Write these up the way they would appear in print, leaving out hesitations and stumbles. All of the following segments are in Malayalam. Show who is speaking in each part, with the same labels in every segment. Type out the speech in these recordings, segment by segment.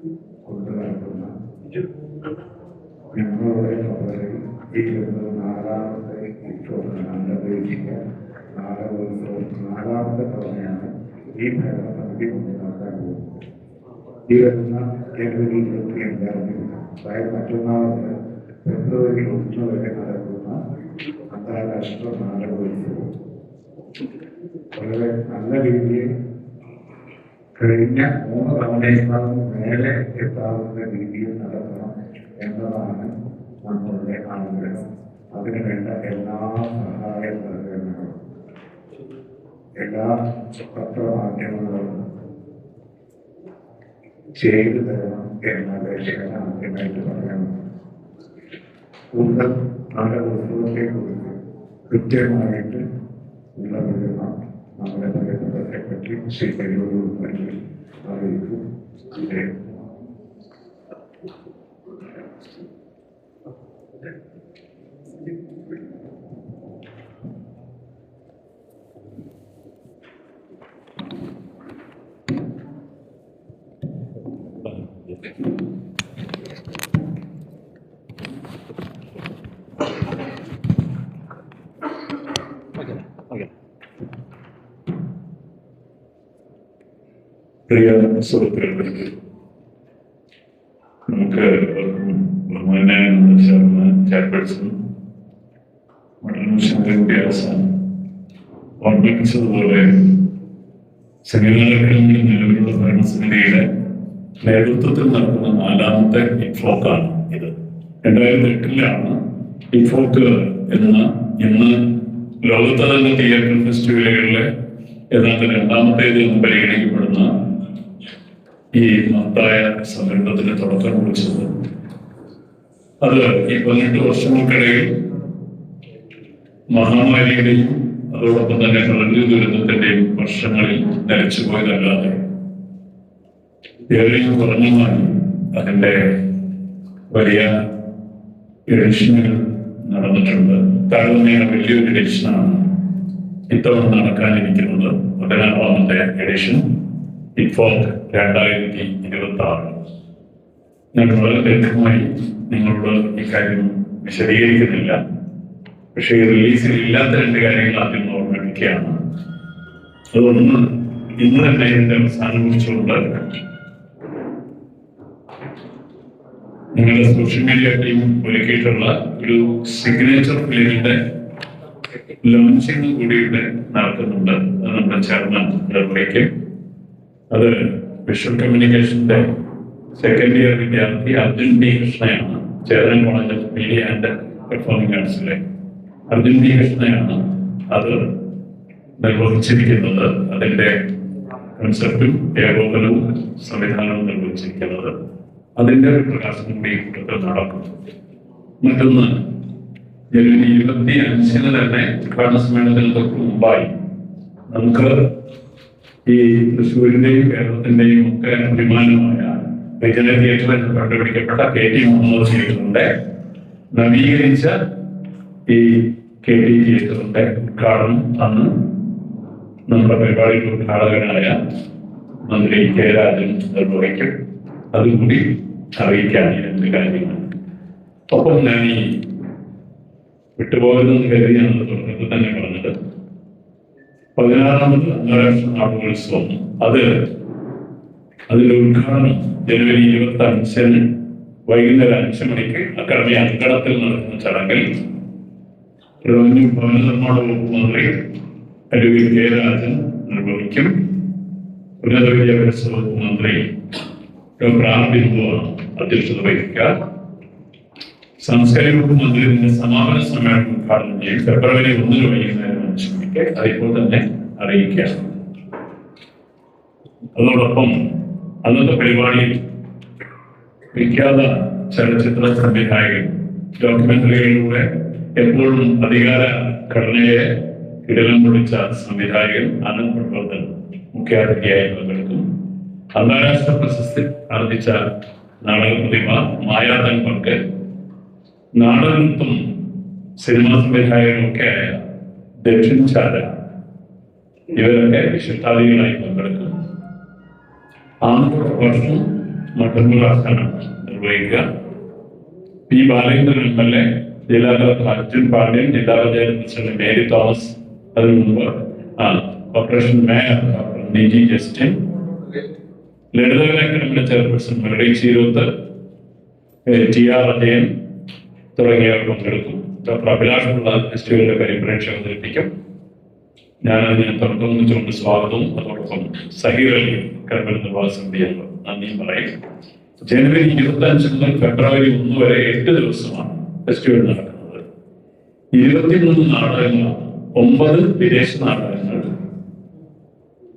Speaker 1: കൊണ്ടു നടക്കുന്ന ഞങ്ങളുടെ കവറിൽ ഈ 24ാമത്തെ അന്തർദേശീയ നാടകോത്സവം 4ാമത്തെ തവണയാണ് ഈ ഭരണസമിതി മുന്നിൽ നടത്താൻ പോകുന്നത്. ഈ വരുന്ന ജനുവരി 25 അതായത് മറ്റന്നാൾ മുതൽ ഫെബ്രുവരി 1 വരെ നടക്കുന്ന അന്താരാഷ്ട്ര നാടകോത്സവം വളരെ നല്ല രീതിയിൽ കഴിഞ്ഞ 3 തവണയേക്കാളും മേലെ എത്താവുന്ന രീതിയിൽ നടത്തണം എന്നതാണ് നമ്മളുടെ ആഗ്രഹം. അതിനുവേണ്ട എല്ലാ സഹായ സഹകരണങ്ങളും എല്ലാ പത്രമാധ്യമങ്ങളും ചെയ്തു തരണം എന്ന അപേക്ഷയാണ് ആദ്യമായിട്ട് പറയണം. കൂടുതൽ നാടകോത്സവത്തെ കുറിച്ച് കൃത്യമായിട്ട് ഉള്ളവിടണം നമ്മുടെ പ്രിയപ്പെട്ട സെക്രട്ടറി ശ്രീ കരിയൂർ അറിയിക്കും.
Speaker 2: പ്രിയ സുഹൃത്തുക്കളെ, നമുക്ക് ചെയർപേഴ്സൺ ഓർമ്മിപ്പിച്ചതുപോലെ സെമിനാറുകളിൽ നിലവിലുള്ള ഭരണസമിതിയുടെ നേതൃത്വത്തിൽ നടക്കുന്ന 4ാമത്തെ ഇഫോക്കാണ് ഇത്. 2008 ഇഫോക്ക് എന്ന ഇന്ന് ലോകത്തെ തന്നെ തിയേറ്റർ ഫെസ്റ്റിവലുകളിലെ ഏതാണ്ട് 2ാമത്തേത് എന്ന് പരിഗണിക്കപ്പെടുന്ന ഈ മഹത്തായ സംരംഭത്തിന് തുടക്കം കുറിച്ചത്. അത് ഈ 18 വർഷങ്ങൾക്കിടയിൽ മഹാമാരിയുടെയും അതോടൊപ്പം തന്നെ പ്രകൃതി ദുരന്തത്തിന്റെയും വർഷങ്ങളിൽ നിലച്ചു പോയതല്ലാതെ ഏറെയും കുറഞ്ഞുമായി അതിന്റെ വലിയ എഡിഷനുകൾ നടന്നിട്ടുണ്ട്. താരതമ്യേന വലിയൊരു എഡിഷനാണ് ഇത്തവണ നടക്കാനിരിക്കുന്നത്. 16ാമത്തെ എഡിഷൻ ഇഫോക്ക് 2026. ഞാൻ വളരെ ദീർഘമായി നിങ്ങളോട് ഈ കാര്യം വിശദീകരിക്കുന്നില്ല. പക്ഷേ ഈ റിലീസിൽ ഇല്ലാത്ത 2 കാര്യങ്ങൾ ആദ്യം ഓർമ്മിപ്പിക്കുകയാണ്. അതൊന്ന്, ഇന്ന് തന്നെ ഇതിന്റെ അവസാനം കുറിച്ചുകൊണ്ട് നിങ്ങളുടെ സോഷ്യൽ മീഡിയ ടീം ഒരുക്കിയിട്ടുള്ള ഒരു സിഗ്നേച്ചർ ഫിലിമിന്റെ ലോഞ്ചിങ് കൂടി ഇവിടെ നടക്കുന്നുണ്ട്. അത് നമ്മുടെ ചെയർമാൻ നിർവഹിക്കും. അത് വിഷ്വൽ കമ്മ്യൂണിക്കേഷന്റെ 2nd ഇയർ വിദ്യാർത്ഥി അർജുൻ ഡി കൃഷ്ണയാണ്. Chetan college of media and performing ആർട്സിലെ അർജുൻ ഡി കൃഷ്ണയാണ് അത് നിർവഹിച്ചിരിക്കുന്നത്. അതിന്റെ കൺസെപ്റ്റും ഏകോപനവും സംവിധാനവും നിർവഹിച്ചിരിക്കുന്നത്. അതിന്റെ ഒരു പ്രകാശനം കൂടി കൂട്ടത്തിൽ നടക്കും. മറ്റൊന്ന്, ജനുവരി 25 തന്നെ ഉദ്ഘാടന സമ്മേളനത്തിന് തൊട്ട് മുമ്പായി നമുക്ക് ഈ തൃശ്ശൂരിന്റെയും കേരളത്തിന്റെയും ഒക്കെ അഭിമാനമായ റീജിയണൽ തിയേറ്ററിൽ കണ്ടുപിടിക്കപ്പെട്ട KT മുഹമ്മദ് തിയേറ്ററിന്റെ നവീകരിച്ച ഈ KT തിയേറ്ററിന്റെ ഉദ്ഘാടനം അന്ന് നമ്മുടെ പരിപാടിയുടെ ഉദ്ഘാടകനായ മന്ത്രി കെ രാജൻ നിർവഹിക്കും. അതുകൂടി അറിയിക്കാൻ 2 കാര്യങ്ങൾ. ഒപ്പം ഞാൻ ഈ വിട്ടുപോയതെന്ന് കരുതിയാണ് തുടക്കത്തിൽ തന്നെ പറഞ്ഞത്. 16ാമത് അന്താരാഷ്ട്ര നാടകോത്സവം അതിന്റെ ഉദ്ഘാടനം ജനുവരി 25 വൈകുന്നേരം 5 മണിക്ക് അക്കാദമി അങ്കണത്തിൽ നടക്കുന്ന ചടങ്ങിൽ റവന്യൂ ഭവന നിർമ്മാണ വകുപ്പ് മന്ത്രി അഡ്വക്കേറ്റ് കെ രാജൻ നിർവഹിക്കും. ഉന്നത വിദ്യാഭ്യാസ വകുപ്പ് മന്ത്രി ഡോക്ടർ ആർ ബിന്ദുവാണ് അധ്യക്ഷത വഹിക്കുക. സാംസ്കാരിക വകുപ്പ് മന്ത്രി ഇതിന്റെ സമാപന സമ്മേളനം ഉദ്ഘാടനം ചെയ്യും. ഫെബ്രുവരി 1 വൈകുന്നേരം 5 മണിക്ക് അതിപ്പോൾ തന്നെ അറിയിക്കുക. അതോടൊപ്പം അന്നത്തെ പരിപാടിയിൽ വിഖ്യാത ചലച്ചിത്ര സംവിധായകൻ, ഡോക്യുമെന്ററികളിലൂടെ എപ്പോഴും അധികാര ഘടനയെ ഇടലം പൊളിച്ച സംവിധായകൻ ആനന്ദ് പ്രവർത്തൻ മുഖ്യാതിഥിയായി പങ്കെടുക്കും. അന്താരാഷ്ട്ര പ്രശസ്തി ആർജിച്ച നാടക പ്രതിഭ മായാതൻ പങ്ക്, നാടകത്തും സിനിമാ സംവിധായകനും ഒക്കെ ആയ ദക്ഷിൺ ചാര, ഇവരൊക്കെ വിശിഷ്ടാതികളായി പങ്കെടുക്കും. ആന്ധ്ര പ്രഭാഷണം മട്ടന്നൂർ ആസ്ഥാനമാണ് നിർവഹിക്കുക. പി ബാലേന്ദ്രൻ MLA, ജില്ലാ കളക്ടർ അർജുൻ പാണ്ഡ്യൻ, ജില്ലാ പഞ്ചായത്ത് പ്രസിഡന്റ് മേരി തോമസ്, അതിനു മുമ്പ് corporation mayor doctor Niji Justin, Lalithakala അക്കാദമിയുടെ chairperson Melody Cheeroth, TR Ajayan തുടങ്ങിയവർ പങ്കെടുക്കും. ഡോക്ടർ അഭിലാഷുള്ള ഫെസ്റ്റിവലിന്റെ പരിപ്രേക്ഷ അവതരിപ്പിക്കും. ഞാനതിന് തുടക്കം കുറിച്ചുകൊണ്ട് സ്വാഗതവും അതോടൊപ്പം സഹീർ അലി കരമന നിർവാഹ സമിതിയാണ് നന്ദിയും പറയും. ജനുവരി 25 മുതൽ ഫെബ്രുവരി 1 വരെ 8 ദിവസമാണ് ഫെസ്റ്റിവൽ നടക്കുന്നത്. 23 നാടകങ്ങളാണ്, 9 വിദേശ നാടകങ്ങൾ,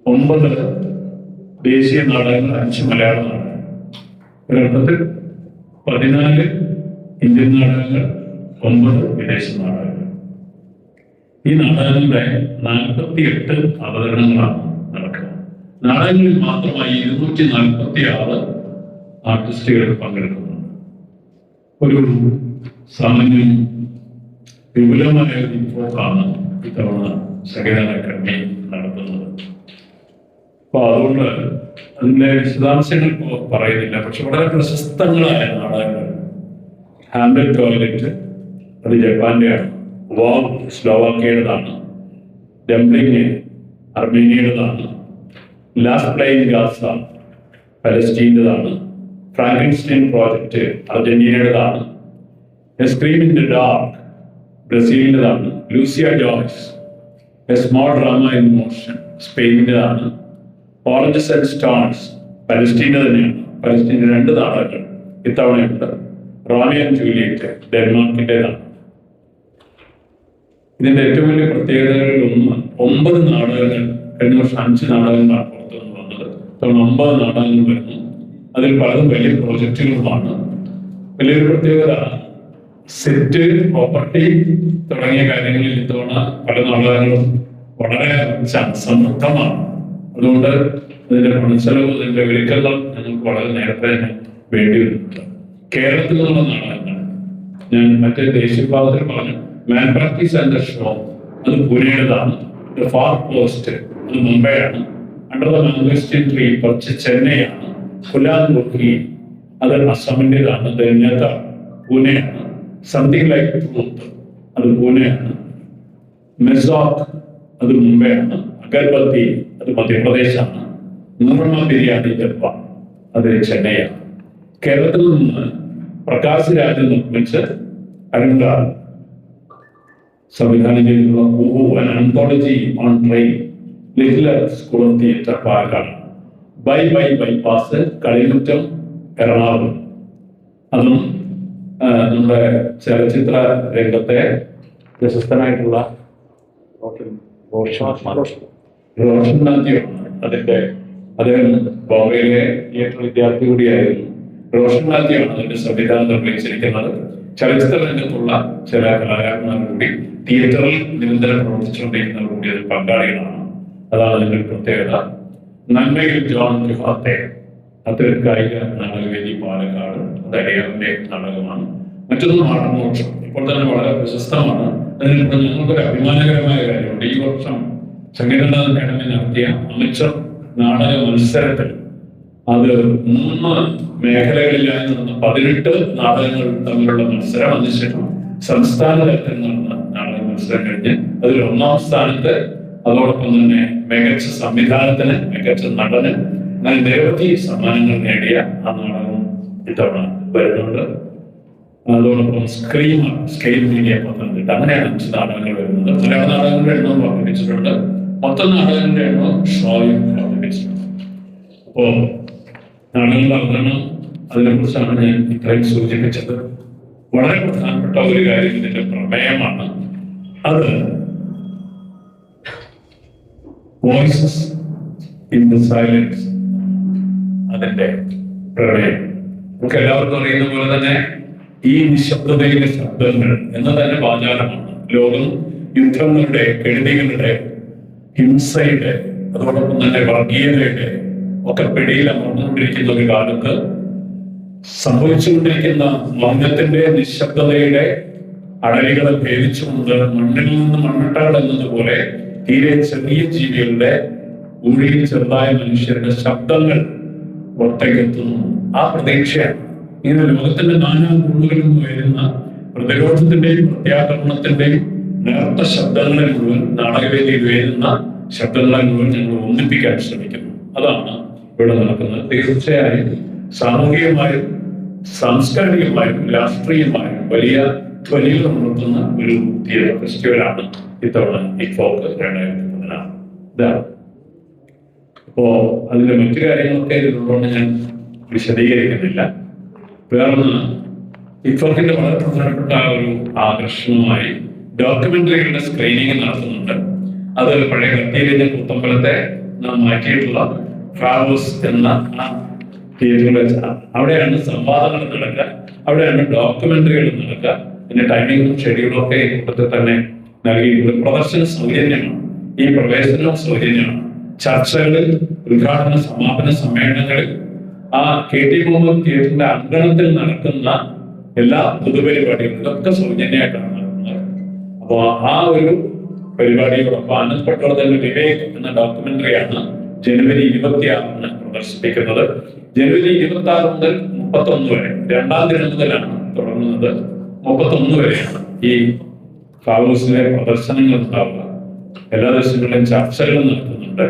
Speaker 2: 9 ദേശീയ നാടകങ്ങൾ, 5 മലയാള നാടകങ്ങൾ, ഒരർത്ഥത്തിൽ 14 ഇന്ത്യൻ നാടകങ്ങൾ, 9 വിദേശ നാടകങ്ങൾ. ഈ നാടകങ്ങളുടെ 48 അവതരണങ്ങളാണ് നടക്കുക. നാടകങ്ങളിൽ മാത്രമായി 246 ആർട്ടിസ്റ്റുകൾ പങ്കെടുക്കുന്നുണ്ട്. ഒരു സാമാന്യം വിപുലമായ ഇൻഫോക്കാണ് ഇത്തവണ സംഗീത അക്കാദമി നടത്തുന്നത്. അപ്പൊ അതുകൊണ്ട് അതിന്റെ വിശദാംശങ്ങൾ ഇപ്പോൾ പറയുന്നില്ല. പക്ഷെ വളരെ പ്രശസ്തങ്ങളായ നാടകങ്ങൾ, ഹാംലെറ്റ് ടോയ്ലറ്റ് അത് ജപ്പാന്റെയാണ്, വാവ് സ്ലോവാക്കിയയുടേതാണ്, ഡംപ്ലിംഗ് അർമേനിയയുടേതാണ്, ലാസ്റ്റ് പ്ലേയിങ് ഗാസ പലസ്റ്റീൻ്റെതാണ്, ഫ്രാങ്കൻസ്റ്റൈൻ പ്രോജക്റ്റ് അർജന്റീനയുടേതാണ്, a scream in the dark ബ്രസീലിൻ്റെതാണ്, Lucia Joyce a small drama in motion സ്പെയിനിൻ്റെതാണ്, ഓറഞ്ചസ് ആൻഡ് സ്റ്റോൺസ് പലസ്റ്റീൻ്റെ തന്നെയാണ്. പലസ്റ്റീൻ്റെ 2 നാടകങ്ങൾ ഇത്തവണയുണ്ട്. റോമിയോ ആൻഡ് ജൂലിയറ്റ് ഡെൻമാർക്കിൻ്റെതാണ്. ഇതിന്റെ ഏറ്റവും വലിയ പ്രത്യേകതകളിൽ ഒന്ന് 9 നാടകങ്ങൾ, കഴിഞ്ഞ വർഷം 5 നാടകങ്ങളാണ് പുറത്തുനിന്ന് വന്നത്. ഇത്തവണ 9 നാടകങ്ങൾ വരുന്നു. അതിൽ പലതും വലിയ പ്രോജക്റ്റുകളുമാണ്. വലിയൊരു പ്രത്യേകത സെറ്റ്, പ്രോപ്പർട്ടി തുടങ്ങിയ കാര്യങ്ങളിൽ ഇത്തവണ പല നാടകങ്ങളും വളരെ സമൃദ്ധമാണ്. അതുകൊണ്ട് അതിന്റെ പണച്ചെലവ്, അതിന്റെ ഒരുക്കങ്ങൾ ഞങ്ങൾക്ക് വളരെ നേരത്തെ തന്നെ വേണ്ടി വരുന്നുണ്ട്. കേരളത്തിൽ നിന്നുള്ള നാടകങ്ങൾ ഞാൻ മറ്റേ ദേശീയപാതത്തിൽ പറഞ്ഞു. മാൻ പ്രാക്ടീസ് ആൻഡ് ദ ഷോ അത് പൂനെയുടേതാണ്. ദ ഫാർ പോസ്റ്റ് അത് മുംബൈയാണ്. അണ്ടർ ദ മാംഗോസ്റ്റീൻ ട്രീ കുറച്ച് ചെന്നൈയാണ്. കുലാൻ ബുക്കി അത് അസമിൻ്റെതാണ്. ദൈന്യത പൂനെയാണ്. സംതിങ് ലൈക്ക് ട്രൂത്ത് അത് പൂനെയാണ്. മെസോക്ക് അത് മുംബൈയാണ്. അഗർബത്തി അത് മധ്യപ്രദേശാണ്. നൂറമ ബിരിയാണി ജപ്പാൻ അത് ചെന്നൈയാണ്. കേരളത്തിൽ നിന്ന് പ്രകാശ് രാജ് നിർമ്മിച്ച് അരുണ്ട സംവിധാനം ചെയ്തിട്ടുള്ള anthology on train little school of theatre Palakkad. Bye bye bypass Kalimuttam Ernakulam. അതും നമ്മുടെ ചലച്ചിത്ര രംഗത്തെ പ്രശസ്തനായിട്ടുള്ള റോഷൻ മാത്യുവാണ് അതിന്റെ. അദ്ദേഹം ബോംബെയിലെ തിയേറ്റർ വിദ്യാർത്ഥി കൂടിയായിരുന്നു. റോഷൻ മാത്യുവാണ് അതിന്റെ സംവിധാനം നിർവഹിച്ചിരിക്കുന്നത്. ചലച്ചിത്ര രംഗത്തുള്ള ചില കലാകാരന്മാർ കൂടി തിയേറ്ററിൽ നിരന്തരം പ്രവർത്തിച്ചുകൊണ്ടിരിക്കുന്നവർ കൂടി അതിൽ പങ്കാളികളാണ്. അതാണ് അതിന്റെ ഒരു പ്രത്യേകത. നന്മയിൽ ജോൺ ക്യുഹാത്തെ അത് കായിക നാടകവേദി പാലക്കാട്, അത് അടിയാറിന്റെ നാടകമാണ്. മറ്റൊന്ന് മാടമോക്ഷം ഇപ്പോൾ തന്നെ വളരെ പ്രശസ്തമാണ്. അതിനിപ്പോൾ ഞങ്ങൾക്കൊരു അഭിമാനകരമായ കാര്യമുണ്ട്. ഈ വർഷം സംഗീത അക്കാദമി നടത്തിയ അമച്ചർ നാടക മത്സരത്തിൽ അത് 3 മേഖലകളിലായി നടന്ന 18 നാടകങ്ങൾ തമ്മിലുള്ള മത്സരം. അതിനുശേഷം സംസ്ഥാന തലത്തിൽ നടന്ന നാടക മത്സരം കഴിഞ്ഞ് അതിൽ 1ാം സ്ഥാനത്ത്, അതോടൊപ്പം തന്നെ മികച്ച സംവിധാനത്തിന്, മികച്ച നടന്, അങ്ങനെ നിരവധി സമ്മാനങ്ങൾ നേടിയ ആ നാടകം ഇത്തവണ വരുന്നുണ്ട്. അതോടൊപ്പം സ്കെയിൽ മീഡിയ പത്തനംതിട്ട, അങ്ങനെയാണ് 5 നാടകങ്ങൾ വരുന്നത്. മലയാള നാടകങ്ങളുടെ എണ്ണം വർദ്ധിപ്പിച്ചിട്ടുണ്ട്. മൊത്തം നാടകങ്ങളുടെ എണ്ണം ഷോയും വർദ്ധിപ്പിച്ചിട്ടുണ്ട്. അപ്പോ നാടകങ്ങളുടെ അവതരണം, അതിനെക്കുറിച്ചാണ് ഞാൻ ഇത്രയും സൂചിപ്പിച്ചത്. വളരെ പ്രധാനപ്പെട്ട ഒരു കാര്യം ഇതിന്റെ പ്രമേയമാണ്. അത് വോയിസസ് ഇൻ ദ സൈലൻസ്, അതിന്റെ പ്രമേയം. നമുക്ക് എല്ലാവർക്കും അറിയുന്ന പോലെ തന്നെ ഈ നിശബ്ദതയിലെ ശബ്ദങ്ങൾ എന്ന് തന്നെ വാചാലമാണ്. ലോകം യുദ്ധങ്ങളുടെ, കെടുതികളുടെ, ഹിംസയുടെ, അതോടൊപ്പം തന്നെ വർഗീയതയുടെ ഒക്കെ പിടിയിൽ അമർന്നുകൊണ്ടിരിക്കുന്ന ഒരു കാലത്ത് സംഭവിച്ചുകൊണ്ടിരിക്കുന്ന മൗനത്തിന്റെ, നിശബ്ദതയുടെ അടലികളെ ഭേദിച്ചുകൊണ്ട് മണ്ണിൽ നിന്ന് മണ്ണിട്ടകൾ എന്നതുപോലെ തീരെ ചെറിയ ജീവികളുടെ, ഉള്ളിൽ ചെറുതായ മനുഷ്യരുടെ ശബ്ദങ്ങൾ പുറത്തേക്കെത്തുന്നു ആ പ്രതീക്ഷയാണ്. ഇങ്ങനെ ലോകത്തിന്റെ നാനാ കോണുകളിൽ നിന്ന് വരുന്ന പ്രതിരോധത്തിന്റെയും പ്രത്യാക്രമണത്തിന്റെയും നേർത്ത ശബ്ദങ്ങളെ മുഴുവൻ, നാടകവേദിയിൽ വരുന്ന ശബ്ദങ്ങളെ മുഴുവൻ ഞങ്ങൾ ഒന്നിപ്പിക്കാൻ ശ്രമിക്കുന്നു. അതാണ് ഇവിടെ നടക്കുന്നത്. തീർച്ചയായും സാമൂഹികമായും സാംസ്കാരികമായും രാഷ്ട്രീയമായും വലിയ ധ്വനികൾ ഉണർത്തുന്ന ഒരു തിയേറ്റർ ഫെസ്റ്റിവലാണ് ഇത്തവണ ഇഫോക്ക് 2016. ഇതാണ്. അപ്പോ അതിന്റെ മറ്റു കാര്യങ്ങളൊക്കെ ഇതിലുള്ളതുകൊണ്ട് ഞാൻ വിശദീകരിക്കുന്നില്ല. വേറൊന്ന്, ഇഫോക്കിന്റെ വളരെ പ്രധാനപ്പെട്ട ഒരു ആകർഷണമായി ഡോക്യുമെന്ററികളുടെ സ്ക്രീനിങ് നടത്തുന്നുണ്ട്. അത് പഴയ കത്തിയിലെ കൂത്തമ്പലത്തെ നാം മാറ്റിയിട്ടുള്ള ഫാവോസ് എന്ന തിയേറ്ററിൽ വെച്ചാണ്. അവിടെയാണ് സംവാദങ്ങൾ നടക്കുക, അവിടെയാണ് ഡോക്യുമെന്ററികൾ നടക്കുക. പിന്നെ ടൈമിങ്ങും ഷെഡ്യൂളും ഒക്കെ ഈ കൂട്ടത്തിൽ തന്നെ നൽകിയിട്ടുണ്ട്. പ്രദർശനം സൗജന്യമാണ്, ഈ പ്രവേശനവും സൗജന്യമാണ്. ചർച്ചകളിൽ, ഉദ്ഘാടന സമാപന സമ്മേളനങ്ങളിൽ, ആ KT മുഹമ്മദ് തിയേറ്ററിന്റെ അങ്കണത്തിൽ നടക്കുന്ന എല്ലാ പൊതുപരിപാടികളും ഇതൊക്കെ സൗജന്യമായിട്ടാണ് നടക്കുന്നത്. അപ്പോൾ ആ ഒരു പരിപാടിയോടൊപ്പം ആനന്ദ് പട്ടോളത്തിന്റെ വിവേക് എന്ന ഡോക്യുമെന്ററിയാണ് ജനുവരി 26 പ്രദർശിപ്പിക്കുന്നത്. ജനുവരി 26 മുതൽ 31 വരെ, 2-ാം ദിനം മുതലാണ് തുടങ്ങുന്നത്. 31 വരെയാണ് ഈ ഫാവോസിലെ പ്രദർശനങ്ങൾ ഉണ്ടാവുക. എല്ലാ ദിവസങ്ങളിലും ചർച്ചകളും നടത്തുന്നുണ്ട്.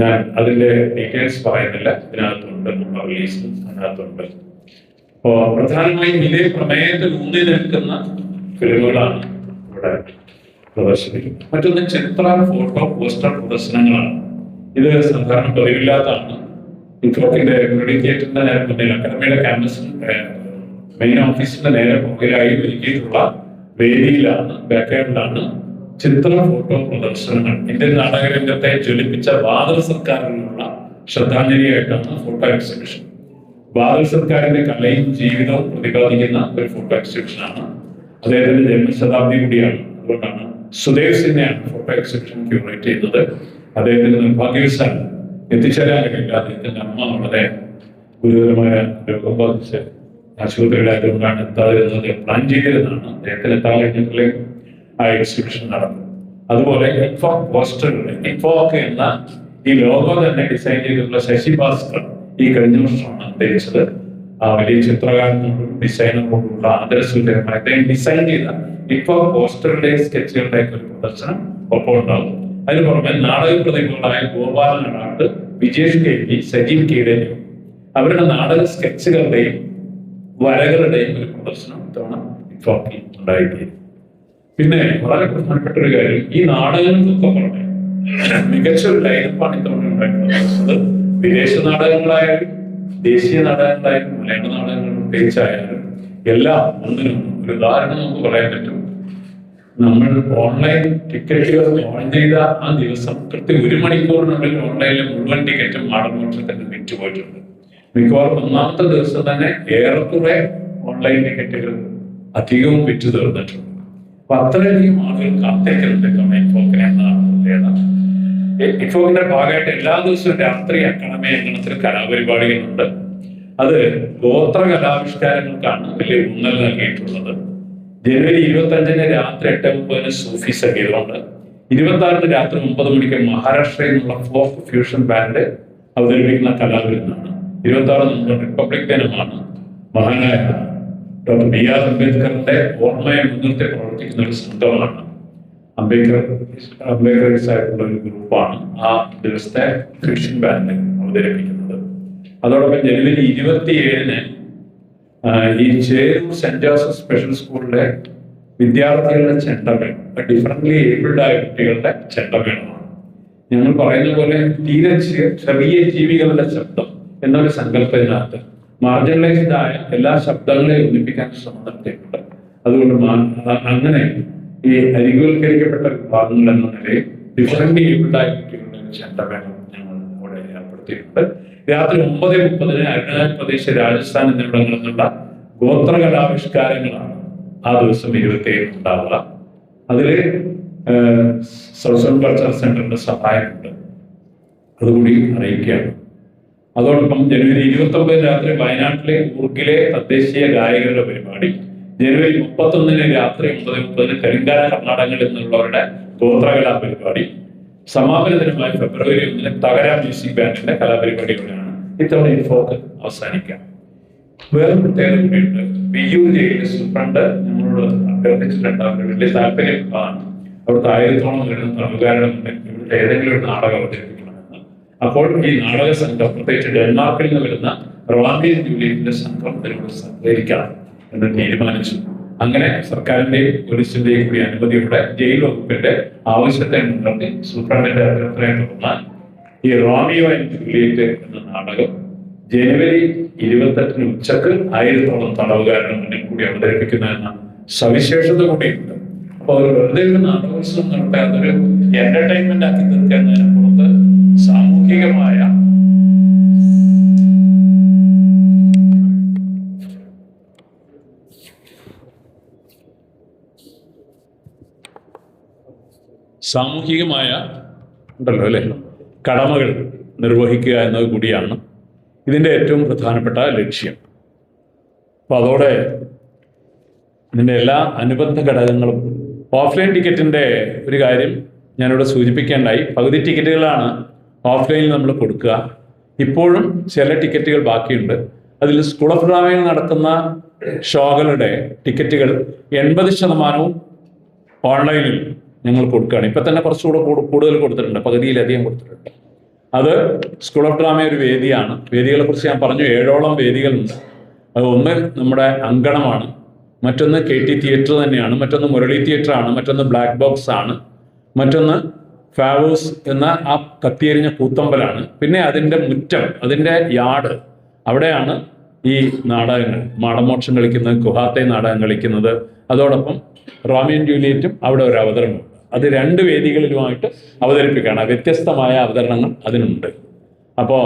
Speaker 2: ഞാൻ അതിന്റെ ഡീറ്റെയിൽസ് പറയുന്നില്ല, ഇതിനകത്തുണ്ട്, നമ്മുടെ റിലീസ് അതിനകത്തുണ്ട്. അപ്പോ പ്രധാനമായും ഇതേ പ്രമേയത്തിൽ ഊന്നി നിൽക്കുന്ന ഫിലിമുകളാണ് ഇവിടെ പ്രദർശിപ്പിക്കുന്നത്. മറ്റൊന്ന് ചിത്ര, ഫോട്ടോ, പോസ്റ്റർ പ്രദർശനങ്ങളാണ്. ഇത് സാധാരണ പതിവില്ലാത്തതാണ്. ഇഫോക്കിന്റെ തിയേറ്ററിന്റെ നേരെ മുന്നിൽ അക്കാദമിയുടെ ക്യാമ്പസിൽ മെയിൻ ഓഫീസിന്റെ നേരെ പുറകിലായി ഒരുക്കിയിട്ടുള്ള വേദിയിലാണ്, ബാക്കേഡിലാണ് ചിത്ര, ഫോട്ടോ പ്രദർശനങ്ങൾ. ഇന്ത്യൻ നാടകരംഗത്തെ ജ്വലിപ്പിച്ച ബാദൽ സർക്കാരിനുള്ള ശ്രദ്ധാഞ്ജലിയായിട്ടാണ് ഫോട്ടോ എക്സിബിഷൻ. ബാദൽ സർക്കാരിന്റെ കലയും ജീവിതവും പ്രതിപാദിക്കുന്ന ഒരു ഫോട്ടോ എക്സിബിഷനാണ്. അദ്ദേഹത്തിന്റെ ജന്മശതാബ്ദി കൂടിയാണ്. അതുകൊണ്ടാണ് സുദേവ് സിൻഹയാണ് ഫോട്ടോ എക്സിബിഷൻ ക്യൂറേറ്റ് ചെയ്യുന്നത്. അദ്ദേഹത്തിന്റെ നിർഭാഗ്യവശാൽ എത്തിച്ചേരാൻ കഴിയില്ല. അദ്ദേഹത്തിന്റെ അമ്മ വളരെ ഗുരുതരമായ രോഗം ബാധിച്ച് ആശുപത്രിയിലായതുകൊണ്ടാണ് എത്താതിരുന്നത്. പ്ലാൻ ചെയ്തിരുന്നതാണ്. അദ്ദേഹത്തിന് എത്താൻ കഴിഞ്ഞിട്ടില്ലെങ്കിൽ ആ എക്സിബിഷൻ നടന്നു. അതുപോലെ ഇഫോക്ക് പോസ്റ്ററുകൾ, ഇഫോക്ക് എന്ന ഈ ലോഗോ തന്നെ ഡിസൈൻ ചെയ്തിട്ടുള്ള ശശി ഭാസ്കർ ഈ കഴിഞ്ഞ വർഷമാണ് അന്തരിച്ചത്. ആ വലിയ ചിത്രകാരനോടും ഡിസൈനറോടുള്ള ആദരസൂചകമായി അദ്ദേഹം ഡിസൈൻ ചെയ്ത ഇഫോക്ക് പോസ്റ്ററുടെ സ്കെച്ചുകളുടെ ഒരു പ്രദർശനം ഒപ്പം ഉണ്ടാകും. അതിന് പുറമെ നാടക പ്രതിഭകളായ ഗോപാലൻ അടാട്ട്, വിജേഷ് KV, സജീവ് കീടേനും അവരുടെ നാടക സ്കെച്ചുകളുടെയും വരകളുടെയും ഒരു പ്രദർശനം ഇത്തവണ ഇഫോക്കിൽ ഉണ്ടായിരിക്കും. പിന്നെ വളരെ പ്രധാനപ്പെട്ട ഒരു കാര്യം, ഈ നാടകങ്ങൾക്കൊക്കെ പുറമെ മികച്ച ഒരു ലൈനപ്പാണ് ഇത്തവണ ഉണ്ടായിട്ടുള്ളത്. വിദേശ നാടകങ്ങളായാലും ദേശീയ നാടകങ്ങളായാലും മലയാള നാടകങ്ങൾ പ്രത്യേകിച്ചായാലും എല്ലാം ഒന്നിനും. ഒരു ഉദാഹരണം നമുക്ക് പറയാൻ പറ്റും. നമ്മൾ ഓൺലൈൻ ടിക്കറ്റുകൾ ഓൺ ചെയ്ത ആ ദിവസം കൃത്യം 1 മണിക്കൂറിനുള്ളിൽ ഓൺലൈനിലെ മുഴുവൻ ടിക്കറ്റും മാടമോക്ഷത്തിന് വിറ്റുപോയിട്ടുണ്ട്. മിക്കവാറും 1ാമത്തെ ദിവസം തന്നെ ഏറെക്കുറെ ഓൺലൈൻ ടിക്കറ്റുകൾ അധികവും വിറ്റു തീർന്നിട്ടുണ്ട്. അപ്പൊ അത്രയധികം ആളുകൾ കാത്തിരിക്കുന്നുണ്ട് ഇഫോക്കിനെ എന്നതാണ് പ്രത്യേകത. ഇഫോക്കിന്റെ ഭാഗമായിട്ട് എല്ലാ ദിവസവും രാത്രി അക്കാദമി അങ്കണത്തിൽ കലാപരിപാടികളുണ്ട്. അത് ഗോത്ര കലാവിഷ്കാരങ്ങൾക്കാണ് വലിയ ഊന്നൽ നൽകിയിട്ടുള്ളത്. ജനുവരി 25 രാത്രി 8:30 സൂഫി സംഗീതമുണ്ട്. 26 രാത്രി 9 മണിക്ക് മഹാരാഷ്ട്രയിൽ നിന്നുള്ള ഫോക്ക് ഫ്യൂഷൻ ബാൻഡ് അവതരിപ്പിക്കുന്ന കലാവിരുന്നാണ്. 26 നമ്മുടെ റിപ്പബ്ലിക് ദിനമാണ്. മഹാനായ ഡോക്ടർ BR അംബേദ്കറിന്റെ ഓർമ്മയെ മുൻനിർത്തി പ്രവർത്തിക്കുന്ന ഒരു സംഘമാണ്. അംബേദ്കറീസ് ആയിട്ടുള്ള ഒരു ഗ്രൂപ്പാണ് ആ ദിവസത്തെ ഫ്യൂഷൻ ബാൻഡ് അവതരിപ്പിക്കുന്നത്. അതോടൊപ്പം ജനുവരി 27 ഈ ചേരൂർ സെന്റ് ജോസഫ് സ്പെഷ്യൽ സ്കൂളിലെ വിദ്യാർത്ഥികളുടെ ചെണ്ടമേളം, ഡിഫറൻ്റ്ലി ഏബിൾഡ് ആയ കുട്ടികളുടെ ചെണ്ടമേളമാണ്. ഞങ്ങൾ പറയുന്ന പോലെ തീരെ ചെറിയ ജീവികളുടെ ശബ്ദം എന്നൊരു സങ്കല്പത്തിനകത്ത് മാർജിനലൈസ്ഡ് ആയ എല്ലാ ശബ്ദങ്ങളെയും ഒന്നിപ്പിക്കാൻ ശ്രമം നടത്തിയിട്ടുണ്ട്. അതുകൊണ്ട് അങ്ങനെ ഈ അരികുവൽക്കരിക്കപ്പെട്ട വിഭാഗങ്ങൾ എന്ന നിലയിൽ ഡിഫറൻ്റ്ലി ഏബിൾഡ് ആയ കുട്ടികളുടെ ചെണ്ടമേളം ഞങ്ങൾ ഇവിടെ ഏർപ്പെടുത്തിയിട്ടുണ്ട്. രാത്രി 9:30 അരുണാചൽ പ്രദേശ്, രാജസ്ഥാൻ എന്നിവിടങ്ങളിൽ നിന്നുള്ള ഗോത്ര കലാവിഷ്കാരങ്ങളാണ് ആ ദിവസം 27 ഉണ്ടാവുക. അതിൽ സൗസൺ കൾച്ചറൽ സെന്ററിന്റെ സഹായമുണ്ട്, അതുകൂടി അറിയിക്കുകയാണ്. അതോടൊപ്പം ജനുവരി 29 രാത്രി വയനാട്ടിലെ ഊർഗിലെ തദ്ദേശീയ ഗായകരുടെ പരിപാടി. ജനുവരി 31 രാത്രി 9:30 തെലങ്കാന, കർണാടകയിൽ നിന്നുള്ളവരുടെ ഗോത്രകലാ പരിപാടി. സമാപന ദിനമായി ഫെബ്രുവരി 1 തകര മ്യൂസിക് ബാൻഡിന്റെ കലാപരിപാടികളാണ് ഇത്തവണ ഇഫോക്ക് അവസാനിക്കുക. വേറെ പ്രത്യേകത കൂടിയുണ്ട്. വിയ്യൂർ ജയിലിലെ സൂപ്രണ്ട് നമ്മളോട് അഭ്യർത്ഥിച്ചിട്ടുണ്ട്, അവർ വലിയ താല്പര്യമാണ് അവിടുത്തെ 1000-ഓളം വരുന്ന തടവുകാരുടെ ഇവിടുത്തെ ഏതെങ്കിലും ഒരു നാടകം അവതരിപ്പിക്കണമെന്ന്. അപ്പോൾ ഈ നാടക സംഘം, പ്രത്യേകിച്ച് ഡെൻമാർക്കിൽ നിന്ന് വരുന്ന റോമിയോ ആൻഡ് ജൂലിയറ്റിന്റെ സംഘം ഇതിനോട് സഹകരിക്കണം എന്ന് തീരുമാനിച്ചു. അങ്ങനെ സർക്കാരിന്റെയും പോലീസിന്റെയും കൂടി അനുമതിയോടെ ജയിൽ വകുപ്പിന്റെ ആവശ്യത്തെ മുൻനിർത്തി സൂപ്രണ്ടിന്റെ അഭ്യർത്ഥനയെ തുടർന്ന് ഈ റോമിയോ ആൻഡ് ജൂലിയറ്റ് എന്ന നാടകം ജനുവരി 28 ഉച്ചക്ക് 1000-ഓളം തടവുകാരുടെ മുന്നിൽ കൂടി അവതരിപ്പിക്കുന്ന എന്ന സവിശേഷത കൂടിയുണ്ട്. അപ്പൊ ഒരു വെറുതെ ഒരു നാടകോത്സവം നടത്താൻ അതൊരു എന്റർടൈൻമെന്റ് ആക്കി തീർക്കുന്നതിനപ്പുറത്ത് സാമൂഹികമായ ഉണ്ടല്ലോ അല്ലെ, കടമകൾ നിർവഹിക്കുക എന്നത് കൂടിയാണ് ഇതിൻ്റെ ഏറ്റവും പ്രധാനപ്പെട്ട ലക്ഷ്യം. അപ്പൊ അതോടെ ഇതിൻ്റെ എല്ലാ അനുബന്ധ ഘടകങ്ങളും, ഓഫ്ലൈൻ ടിക്കറ്റിൻ്റെ ഒരു കാര്യം ഞാനിവിടെ സൂചിപ്പിക്കേണ്ടായി. പകുതി ടിക്കറ്റുകളാണ് ഓഫ്ലൈനിൽ നമ്മൾ കൊടുക്കുക. ഇപ്പോഴും ചില ടിക്കറ്റുകൾ ബാക്കിയുണ്ട്. അതിൽ സ്കൂൾ ഓഫ് ഡ്രാമയിൽ നടക്കുന്ന ഷോകളുടെ ടിക്കറ്റുകൾ 80% ഓൺലൈനിൽ ഞങ്ങൾ കൊടുക്കുകയാണ്. ഇപ്പം തന്നെ കുറച്ചുകൂടെ കൂടുതൽ കൊടുത്തിട്ടുണ്ട്, പകുതിയിലധികം കൊടുത്തിട്ടുണ്ട്. അത് സ്കൂൾ ഓഫ് ഡ്രാമ ഒരു വേദിയാണ്. വേദികളെ കുറിച്ച് ഞാൻ പറഞ്ഞു, 7ഓളം വേദികളുണ്ട്. അത് ഒന്ന് നമ്മുടെ അങ്കണമാണ്, മറ്റൊന്ന് KT തിയേറ്റർ തന്നെയാണ്, മറ്റൊന്ന് മുരളി തിയേറ്റർ ആണ്, മറ്റൊന്ന് ബ്ലാക്ക് ബോക്സ് ആണ്, മറ്റൊന്ന് ഫാവോസ് എന്ന ആ കത്തിയെരിഞ്ഞ കൂത്തമ്പലാണ്. പിന്നെ അതിൻ്റെ മുറ്റം, അതിൻ്റെ യാർഡ്, അവിടെയാണ് ഈ നാടകങ്ങൾ, മാടമോക്ഷം കളിക്കുന്നത്, കുഹാത്തെ നാടകം കളിക്കുന്നത്. അതോടൊപ്പം റോമിയോ ആൻഡ് ജൂലിയറ്റും അവിടെ ഒരു അവതരണമുണ്ട്. അത് 2 വേദികളിലുമായിട്ട് അവതരിപ്പിക്കുകയാണ്. വ്യത്യസ്തമായ അവതരണങ്ങൾ അതിനുണ്ട്. അപ്പോൾ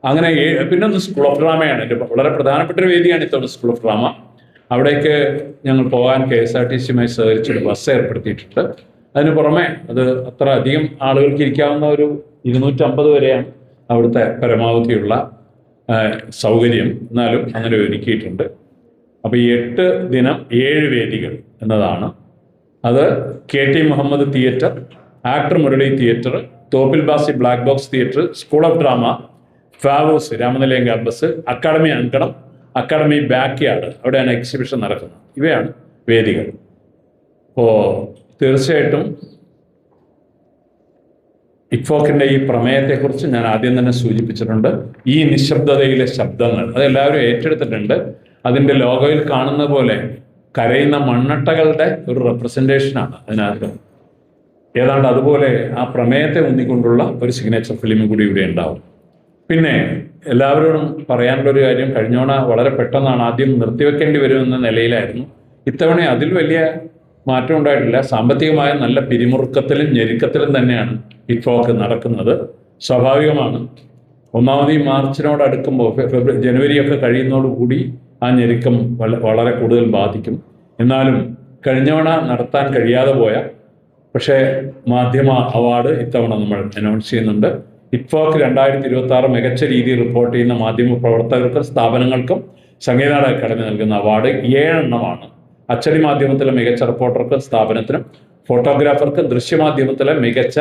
Speaker 2: അങ്ങനെ പിന്നൊന്ന് സ്കൂൾ ഓഫ് ഡ്രാമയാണ്. എൻ്റെ വളരെ പ്രധാനപ്പെട്ട ഒരു വേദിയാണ് ഇത്തവണ സ്കൂൾ ഓഫ് ഡ്രാമ. അവിടേക്ക് ഞങ്ങൾ പോകാൻ KSRTCയുമായി സഹകരിച്ചൊരു ബസ് ഏർപ്പെടുത്തിയിട്ടുണ്ട്. അതിന് പുറമെ അത് അത്ര അധികം ആളുകൾക്ക് ഇരിക്കാവുന്ന ഒരു 250 വരെയാണ് അവിടുത്തെ പരമാവധിയുള്ള സൗകര്യം. എന്നാലും അങ്ങനെ ഒരുക്കിയിട്ടുണ്ട്. അപ്പോൾ ഈ 8 ദിനം 7 വേദികൾ എന്നതാണ്. അത് KT Muhammad theatre, actor Murali theatre, Thoppil Basi black box theatre, school of drama, ഫാവോസ് രാമനിലയം ക്യാമ്പസ്, അക്കാഡമി അങ്കണം, അക്കാഡമി ബാക്ക് യാർഡ്, അവിടെയാണ് എക്സിബിഷൻ നടക്കുന്നത്. ഇവയാണ് വേദികൾ. അപ്പോൾ തീർച്ചയായിട്ടും ഇക്ഫോക്കിൻ്റെ ഈ പ്രമേയത്തെക്കുറിച്ച് ഞാൻ ആദ്യം തന്നെ സൂചിപ്പിച്ചിട്ടുണ്ട്. ഈ നിശബ്ദതയിലെ ശബ്ദങ്ങൾ അതെല്ലാവരും ഏറ്റെടുത്തിട്ടുണ്ട്. അതിൻ്റെ ലോഗോയിൽ കാണുന്ന പോലെ കരയുന്ന മണ്ണട്ടകളുടെ ഒരു റെപ്രസെൻറ്റേഷനാണ് അതിനകത്ത്. ഏതാണ്ട് അതുപോലെ ആ പ്രമേയത്തെ ഊന്നിക്കൊണ്ടുള്ള ഒരു സിഗ്നേച്ചർ ഫിലിം കൂടി ഇവിടെ ഉണ്ടാവും. പിന്നെ എല്ലാവരോടും പറയാനുള്ളൊരു കാര്യം, കഴിഞ്ഞോണ വളരെ പെട്ടെന്നാണ്, ആദ്യം നിർത്തിവെക്കേണ്ടി വരുമെന്ന നിലയിലായിരുന്നു. ഇത്തവണ അതിൽ വലിയ മാറ്റം ഉണ്ടായിട്ടില്ല. സാമ്പത്തികമായ നല്ല പിരിമുറുക്കത്തിലും ഞെരുക്കത്തിലും തന്നെയാണ് ഇക്ഫോക്ക് നടക്കുന്നത്. സ്വാഭാവികമാണ്. ഒന്നാമത് ഈ മാർച്ചിനോട് അടുക്കുമ്പോൾ ജനുവരിയൊക്കെ കഴിയുന്നതോടുകൂടി ആ ഞെരുക്കം വളരെ കൂടുതൽ ബാധിക്കും. എന്നാലും കഴിഞ്ഞവണ നടത്താൻ കഴിയാതെ പോയ പക്ഷേ മാധ്യമ അവാർഡ് ഇത്തവണ നമ്മൾ അനൗൺസ് ചെയ്യുന്നുണ്ട്. ഇക്ഫോക്ക് 2026 മികച്ച രീതിയിൽ റിപ്പോർട്ട് ചെയ്യുന്ന മാധ്യമ പ്രവർത്തകർക്കും സ്ഥാപനങ്ങൾക്കും സംഗീതനാടക അക്കാദമി നൽകുന്ന അവാർഡ് 7 എണ്ണമാണ്. അച്ചടി മാധ്യമത്തിലെ മികച്ച റിപ്പോർട്ടർക്കും സ്ഥാപനത്തിനും, ഫോട്ടോഗ്രാഫർക്കും, ദൃശ്യമാധ്യമത്തിലെ മികച്ച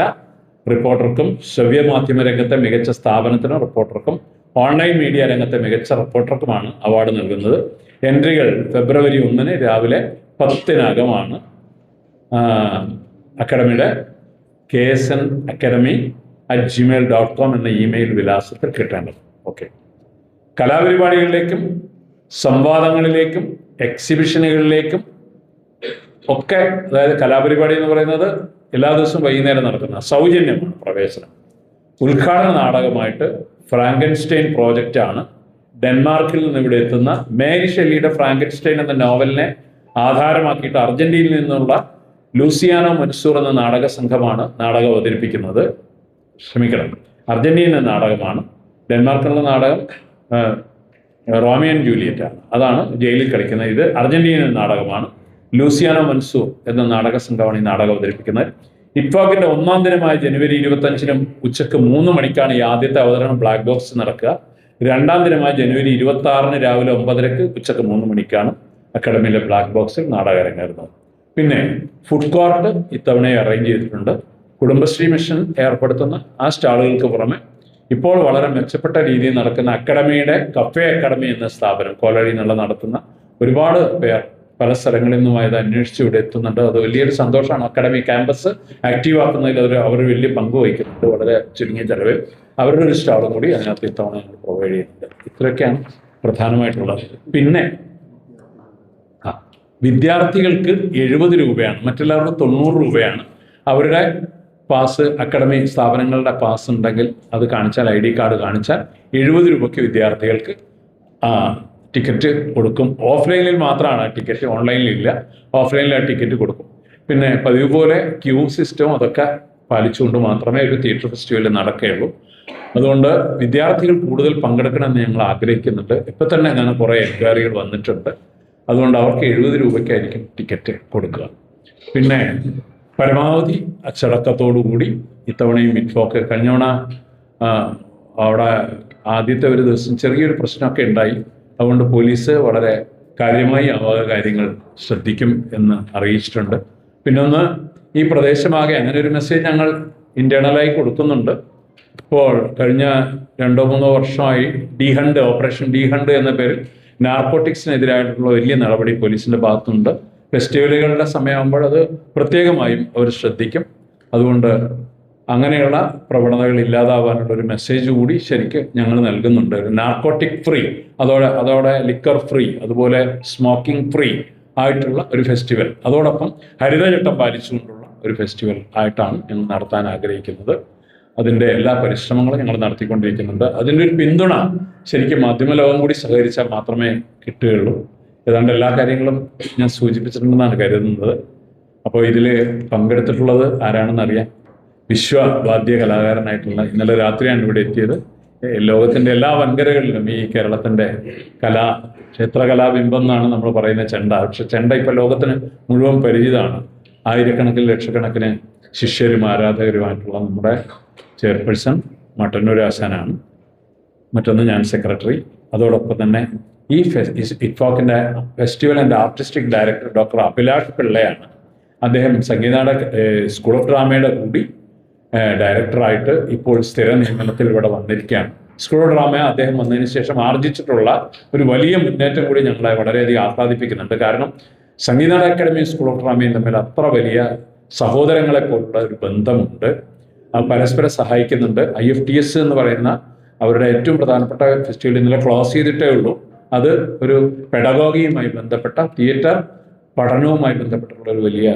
Speaker 2: റിപ്പോർട്ടർക്കും, ശ്രവ്യ മാധ്യമ രംഗത്തെ മികച്ച സ്ഥാപനത്തിനും റിപ്പോർട്ടർക്കും, ഓൺലൈൻ മീഡിയ രംഗത്തെ മികച്ച റിപ്പോർട്ടർക്കുമാണ് അവാർഡ് നൽകുന്നത്. എൻട്രികൾ ഫെബ്രുവരി 1 രാവിലെ 10-നകമാണ് അക്കാഡമിയുടെ ksnacademy@gmail.com എന്ന ഇമെയിൽ വിലാസത്തിൽ കിട്ടേണ്ടത്. ഓക്കെ. കലാപരിപാടികളിലേക്കും സംവാദങ്ങളിലേക്കും എക്സിബിഷനുകളിലേക്കും ഒക്കെ, അതായത് കലാപരിപാടി എന്ന് പറയുന്നത് എല്ലാ ദിവസവും വൈകുന്നേരം നടക്കുന്ന സൗജന്യമാണ് പ്രവേശനം. ഉദ്ഘാടന നാടകമായിട്ട് ഫ്രാങ്കൻസ്റ്റൈൻ പ്രോജക്റ്റാണ്. ഡെൻമാർക്കിൽ നിന്ന് ഇവിടെ എത്തുന്ന മേരി ഷെല്ലിയുടെ ഫ്രാങ്കൻസ്റ്റൈൻ എന്ന നോവലിനെ ആധാരമാക്കിയിട്ട് അർജന്റീനയിൽ നിന്നുള്ള ലൂസിയാനോ മൻസൂർ എന്ന നാടക സംഘമാണ് നാടകം അവതരിപ്പിക്കുന്നത്. അർജന്റീന നാടകമാണ്. ഡെൻമാർക്കിലുള്ള നാടകം റോമിയോ ആൻഡ് ജൂലിയറ്റ് ആണ്. അതാണ് ജയിലിൽ കളിക്കുന്നത്. ഇത് അർജന്റീനൻ നാടകമാണ്. ലൂസിയാനോ മൻസൂർ എന്ന നാടക സംഘമാണ് ഈ നാടകം അവതരിപ്പിക്കുന്നത്. ഇക്ഫോക്കിന്റെ 1-ാം ദിനമായ ജനുവരി 25 ഉച്ചക്ക് 3 മണിക്കാണ് ഈ ആദ്യത്തെ അവതരണം ബ്ലാക്ക് ബോക്സ് നടക്കുക. 2-ാം ദിനമായ ജനുവരി 26 രാവിലെ 9:30 ഉച്ചക്ക് 3 മണിക്കാണ് അക്കാഡമിയിലെ ബ്ലാക്ക് ബോക്സിൽ നാടകം അരങ്ങേറുന്നത്. പിന്നെ ഫുഡ് കോർട്ട് ഇത്തവണ അറേഞ്ച് ചെയ്തിട്ടുണ്ട്. കുടുംബശ്രീ മിഷൻ ഏർപ്പെടുത്തുന്ന ആ സ്റ്റാളുകൾക്ക് പുറമെ
Speaker 3: ഇപ്പോൾ വളരെ മെച്ചപ്പെട്ട രീതിയിൽ നടക്കുന്ന അക്കാഡമിയുടെ കഫേ അക്കാഡമി എന്ന സ്ഥാപനം കോലഴി എന്നുള്ള നടത്തുന്ന ഒരുപാട് പേർ പല സ്ഥലങ്ങളിൽ നിന്നുമായത് അന്വേഷിച്ച് ഇവിടെ എത്തുന്നുണ്ട്. അത് വലിയൊരു സന്തോഷമാണ്. അക്കാഡമി ക്യാമ്പസ് ആക്റ്റീവ് ആക്കുന്നതിൽ അവർ വലിയ പങ്ക് വഹിക്കുന്നുണ്ട്. വളരെ ചുരുങ്ങിയ ചെലവിൽ അവരുടെ ഒരു സ്റ്റാളും കൂടി അതിനകത്ത് ഇത്തവണ ഞങ്ങൾ പ്രൊവൈഡ് ചെയ്യുന്നുണ്ട്. ഇത്രയൊക്കെയാണ് പ്രധാനമായിട്ടുള്ളത്. പിന്നെ വിദ്യാർത്ഥികൾക്ക് 70 രൂപയാണ്, മറ്റുള്ളവർക്ക് 90 രൂപയാണ്. അവരുടെ പാസ്, അക്കാഡമി സ്ഥാപനങ്ങളുടെ പാസ് ഉണ്ടെങ്കിൽ അത് കാണിച്ചാൽ, ID കാർഡ് കാണിച്ചാൽ 70 രൂപയ്ക്ക് വിദ്യാർത്ഥികൾക്ക് ടിക്കറ്റ് കൊടുക്കും. ഓഫ്ലൈനിൽ മാത്രമാണ് ടിക്കറ്റ്, ഓൺലൈനിൽ ഇല്ല. ഓഫ്ലൈനിൽ ആ ടിക്കറ്റ് കൊടുക്കും. പിന്നെ പതിവ് പോലെ ക്യൂ സിസ്റ്റവും അതൊക്കെ പാലിച്ചുകൊണ്ട് മാത്രമേ ഒരു തിയേറ്റർ ഫെസ്റ്റിവൽ നടക്കുകയുള്ളൂ. അതുകൊണ്ട് വിദ്യാർത്ഥികൾ കൂടുതൽ പങ്കെടുക്കണമെന്ന് ഞങ്ങൾ ആഗ്രഹിക്കുന്നുണ്ട്. ഇപ്പം തന്നെ അങ്ങനെ കുറേ എൻക്വയറികൾ വന്നിട്ടുണ്ട്. അതുകൊണ്ട് അവർക്ക് 70 രൂപയ്ക്കായിരിക്കും ടിക്കറ്റ് കൊടുക്കുക. പിന്നെ പരമാവധി അച്ചടക്കത്തോടുകൂടി ഇത്തവണയും മിറ്റ്ഫോക്ക്, കഴിഞ്ഞവണ അവിടെ ആദ്യത്തെ ഒരു ദിവസം ചെറിയൊരു പ്രശ്നമൊക്കെ ഉണ്ടായി. അതുകൊണ്ട് പോലീസ് വളരെ കാര്യമായി ആ കാര്യങ്ങൾ ശ്രദ്ധിക്കും എന്ന് അറിയിച്ചിട്ടുണ്ട്. പിന്നൊന്ന്, ഈ പ്രദേശമാകെ അങ്ങനെ ഒരു മെസ്സേജ് ഞങ്ങൾ ഇന്റേണലായി കൊടുക്കുന്നുണ്ട്. ഇപ്പോൾ കഴിഞ്ഞ 2-3 വർഷമായി ഓപ്പറേഷൻ ഡി ഹണ്ട് എന്ന പേരിൽ നാർക്കോട്ടിക്സിനെതിരായിട്ടുള്ള വലിയ നടപടി പോലീസിന്റെ ഭാഗത്തുണ്ട്. ഫെസ്റ്റിവലുകളുടെ സമയമാകുമ്പോൾ അത് പ്രത്യേകമായും അവർ ശ്രദ്ധിക്കും. അതുകൊണ്ട് അങ്ങനെയുള്ള പ്രവണതകൾ ഇല്ലാതാവാനുള്ള ഒരു മെസ്സേജ് കൂടി ശരിക്ക് ഞങ്ങൾ നൽകുന്നുണ്ട്. നാർക്കോട്ടിക് ഫ്രീ, അതോടെ ലിക്കർ ഫ്രീ, അതുപോലെ സ്മോക്കിംഗ് ഫ്രീ ആയിട്ടുള്ള ഒരു ഫെസ്റ്റിവൽ, അതോടൊപ്പം ഹരിതചട്ടം പാലിച്ചുകൊണ്ടുള്ള ഒരു ഫെസ്റ്റിവൽ ആയിട്ടാണ് ഞങ്ങൾ നടത്താൻ ആഗ്രഹിക്കുന്നത്. അതിൻ്റെ എല്ലാ പരിശ്രമങ്ങളും ഞങ്ങൾ നടത്തിക്കൊണ്ടിരിക്കുന്നുണ്ട്. അതിൻ്റെ ഒരു പിന്തുണ ശരിക്കും മാധ്യമലോകം കൂടി സഹകരിച്ചാൽ മാത്രമേ കിട്ടുകയുള്ളൂ. ഏതാണ്ട് എല്ലാ കാര്യങ്ങളും ഞാൻ സൂചിപ്പിച്ചിട്ടുണ്ടെന്നാണ് കരുതുന്നത്. അപ്പോൾ ഇതിൽ പങ്കെടുത്തിട്ടുള്ളത് ആരാണെന്നറിയാം. വിശ്വവാദ്യ കലാകാരനായിട്ടുള്ള, ഇന്നലെ രാത്രിയാണ് ഇവിടെ എത്തിയത്. ലോകത്തിൻ്റെ എല്ലാ വൻകരകളിലും ഈ കേരളത്തിൻ്റെ ക്ഷേത്രകലാബിംബം എന്നാണ് നമ്മൾ പറയുന്ന ചെണ്ട. പക്ഷെ ചെണ്ട ഇപ്പോൾ ലോകത്തിന് മുഴുവൻ പരിചിതമാണ്. ആയിരക്കണക്കിന് ലക്ഷക്കണക്കിന് ശിഷ്യരും ആരാധകരുമായിട്ടുള്ള നമ്മുടെ ചെയർപേഴ്സൺ മട്ടന്നൂർ ആശാനാണ്. മറ്റൊന്ന് ഞാൻ സെക്രട്ടറി. അതോടൊപ്പം തന്നെ ഈ ഇറ്റ്ഫോക്കിൻ്റെ festival and artistic director doctor Abhilash പിള്ളയാണ്. അദ്ദേഹം സ്കൂൾ ഓഫ് ഡ്രാമയുടെ കൂടി ഡയറക്ടറായിട്ട് ഇപ്പോൾ സ്ഥിര നിയമനത്തിൽ ഇവിടെ വന്നിരിക്കുകയാണ്. സ്കൂൾ ഓഫ് ഡ്രാമ അദ്ദേഹം വന്നതിന് ശേഷം ആർജിച്ചിട്ടുള്ള ഒരു വലിയ മുന്നേറ്റം കൂടി ഞങ്ങളെ വളരെയധികം ആഹ്ലാദിപ്പിക്കുന്നുണ്ട്. കാരണം സംഗീത അക്കാദമിയും സ്കൂൾ ഓഫ് ഡ്രാമയും തമ്മിൽ അത്ര വലിയ സഹോദരങ്ങളെ പോലുള്ള ഒരു ബന്ധമുണ്ട്. പരസ്പരം സഹായിക്കുന്നുണ്ട്. IFTS എന്ന് പറയുന്ന അവരുടെ ഏറ്റവും പ്രധാനപ്പെട്ട ഫെസ്റ്റിവൽ ഇന്നലെ ക്ലോസ് ചെയ്തിട്ടേ ഉള്ളൂ. അത് ഒരു പെഡഗോഗിയുമായി ബന്ധപ്പെട്ട തിയേറ്റർ പഠനവുമായി ബന്ധപ്പെട്ടുള്ള ഒരു വലിയ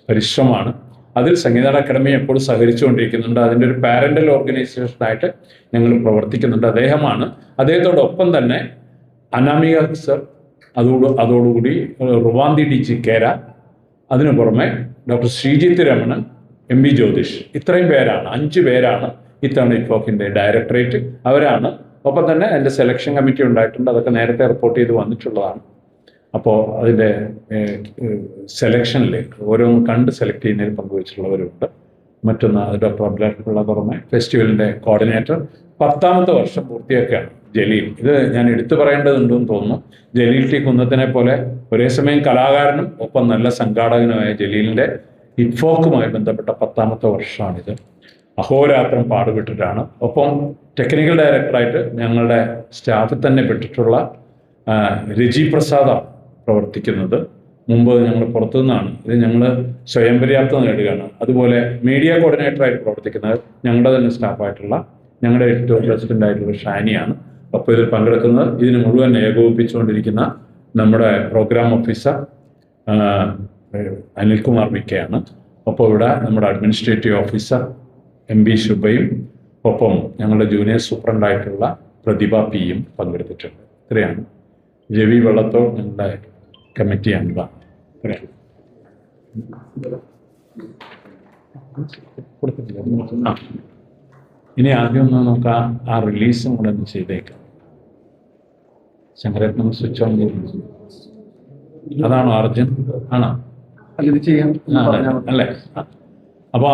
Speaker 3: പരിശ്രമമാണ്. അതിൽ സംഗീത അക്കാദമി എപ്പോഴും സഹകരിച്ചുകൊണ്ടിരിക്കുന്നുണ്ട്. അതിൻ്റെ ഒരു പാരന്റൽ ഓർഗനൈസേഷനായിട്ട് ഞങ്ങൾ പ്രവർത്തിക്കുന്നുണ്ട്. അദ്ദേഹത്തോടൊപ്പം തന്നെ അനാമിക സർ, അതോടുകൂടി റുവാന്തി DG കേര, അതിനു പുറമെ ഡോക്ടർ ശ്രീജിത്ത് രമണൻ, MB ജ്യോതിഷ്, ഇത്രയും പേരാണ്, 5 പേരാണ് ഇത്തവണ ഇറ്റ്ഫോക്കിൻ്റെ ഡയറക്ടറേറ്റ്. അവരാണ്. ഒപ്പം തന്നെ അതിൻ്റെ സെലക്ഷൻ കമ്മിറ്റി ഉണ്ടായിട്ടുണ്ട്. അതൊക്കെ നേരത്തെ റിപ്പോർട്ട് ചെയ്ത് വന്നിട്ടുള്ളതാണ്. അപ്പോൾ അതിൻ്റെ സെലക്ഷനിൽ ഓരോന്ന് കണ്ട് സെലക്ട് ചെയ്യുന്നതിൽ പങ്കുവച്ചിട്ടുള്ളവരുണ്ട്. മറ്റൊന്ന് ഡോക്ടർ അബ്ദുള്ള പുറമെ ഫെസ്റ്റിവലിൻ്റെ കോർഡിനേറ്റർ 10ാമത്തെ വർഷം പൂർത്തിയാക്കുകയാണ് ജലീൽ. ഇത് ഞാൻ എടുത്തു പറയേണ്ടതുണ്ടെന്ന് തോന്നുന്നു. ജലീൽ ടി കുന്നത്തിനെ പോലെ ഒരേ സമയം കലാകാരനും ഒപ്പം നല്ല സംഘാടകനുമായ ജലീലിൻ്റെ ഇറ്റ്ഫോക്കുമായി ബന്ധപ്പെട്ട 10ാമത്തെ വർഷമാണിത്. അഹോരാത്രം പാടുപെട്ടിട്ടാണ്. ഒപ്പം ടെക്നിക്കൽ ഡയറക്ടറായിട്ട് ഞങ്ങളുടെ സ്റ്റാഫിൽ തന്നെ പെട്ടിട്ടുള്ള രജി പ്രസാദാണ് പ്രവർത്തിക്കുന്നത്. മുമ്പ് ഞങ്ങൾ പുറത്തുനിന്നാണ്. ഇത് ഞങ്ങൾ സ്വയം പര്യാപ്തത നേടുകയാണ്. അതുപോലെ മീഡിയ കോർഡിനേറ്ററായിട്ട് പ്രവർത്തിക്കുന്നത് ഞങ്ങളുടെ തന്നെ സ്റ്റാഫായിട്ടുള്ള ഞങ്ങളുടെ എഡിറ്റോറിയൽ പ്രസിഡന്റ് ആയിട്ടുള്ള ഷാനിയാണ്. അപ്പോൾ ഇതിൽ പങ്കെടുക്കുന്നത്, ഇതിന് മുഴുവൻ ഏകോപിപ്പിച്ചുകൊണ്ടിരിക്കുന്ന നമ്മുടെ പ്രോഗ്രാം ഓഫീസർ അനിൽകുമാർ വിക്കയാണ്. ഒപ്പം ഇവിടെ നമ്മുടെ അഡ്മിനിസ്ട്രേറ്റീവ് ഓഫീസർ MB ശുഭയും ഒപ്പം ഞങ്ങളുടെ ജൂനിയർ സൂപ്രണ്ടായിട്ടുള്ള പ്രതിഭ P-യും പങ്കെടുത്തിട്ടുണ്ട്. ഇത്രയാണ്. രവി വെള്ളത്തോൾ ഞങ്ങളുടെ കമ്മിറ്റി അംഗം. ഇനി ആദ്യം ഒന്ന് നമുക്ക് ആ റിലീസും കൂടെ ഒന്ന് ചെയ്തേക്കാം. ശങ്കരേട്ടൻ സ്വിച്ച് ഓൺ ചെയ്തു. അതാണോ അർജുൻ? ആണോ? അല്ലേ? അപ്പൊ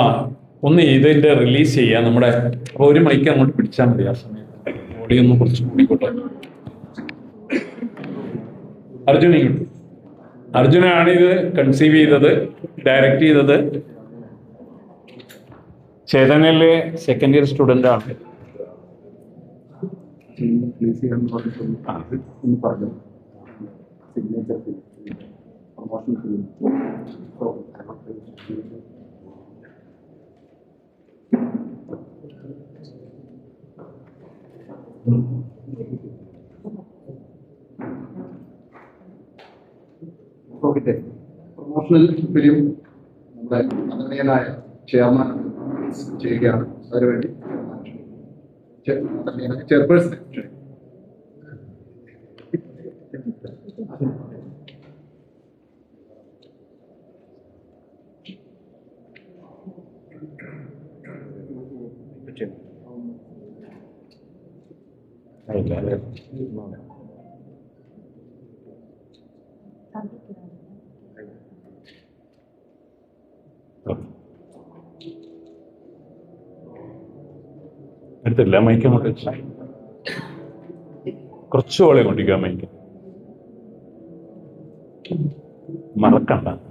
Speaker 3: ഒന്ന് ഇതിന്റെ റിലീസ് ചെയ്യാം. നമ്മുടെ അപ്പൊ ഒരു മൈക്ക് അങ്ങോട്ട് പിടിച്ചാൽ മതി. ആ സമയത്ത് ബോഡി ഒന്ന് കുറച്ച് കൂടിക്കോട്ടെ. അർജുൻ ഇങ്ങോട്ട്. അർജുനാണ് ഇത് കൺസീവ് ചെയ്തത്, ഡയറക്റ്റ് ചെയ്തത്. ചേതനയിലെ സെക്കൻഡ് ഇയർ സ്റ്റുഡൻ്റ് ആണ്.
Speaker 4: പ്ലീസ് ചെയ്യാൻ പറഞ്ഞിട്ടുണ്ട്. ഒന്ന് പറഞ്ഞു signature promotion film okay. Promotional film നമ്മുടെ ആദരണീയനായ ചെയർമാൻ ചെയ്യുകയാണ്. അതിനുവേണ്ടി ചെയർപേഴ്സൺ
Speaker 3: എടുത്തില്ല മൈക്ക് അങ്ങോട്ട് വെച്ച് കുറച്ച് ഓളെ കൊണ്ടിരിക്കുക മൈക്ക്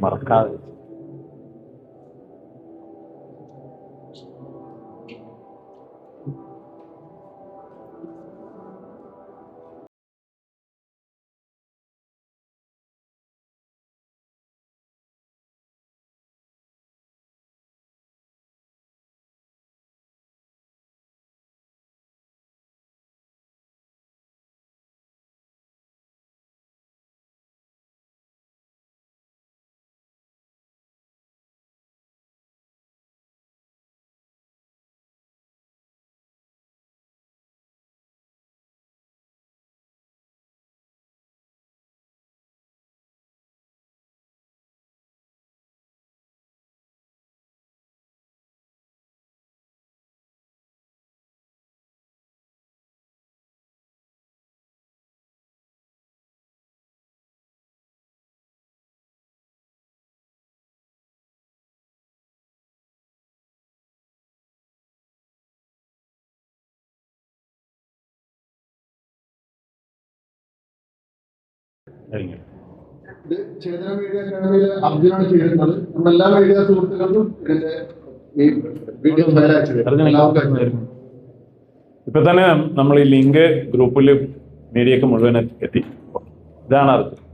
Speaker 3: മറക്കാതെ
Speaker 4: ഇത് ചേതന മീഡിയ അക്കാദമിയിലെ അർജുനാണ് ചെയ്തിരുന്നത്. നമ്മളെല്ലാ മീഡിയ സുഹൃത്തുക്കൾക്കും ഇതിന്റെ ഈ വീഡിയോ എല്ലാവർക്കും
Speaker 3: ഇപ്പൊ തന്നെ നമ്മൾ ഈ ലിങ്ക് ഗ്രൂപ്പിൽ മീഡിയക്ക് മുഴുവൻ എത്തി. ഇതാണ് അർജുൻ.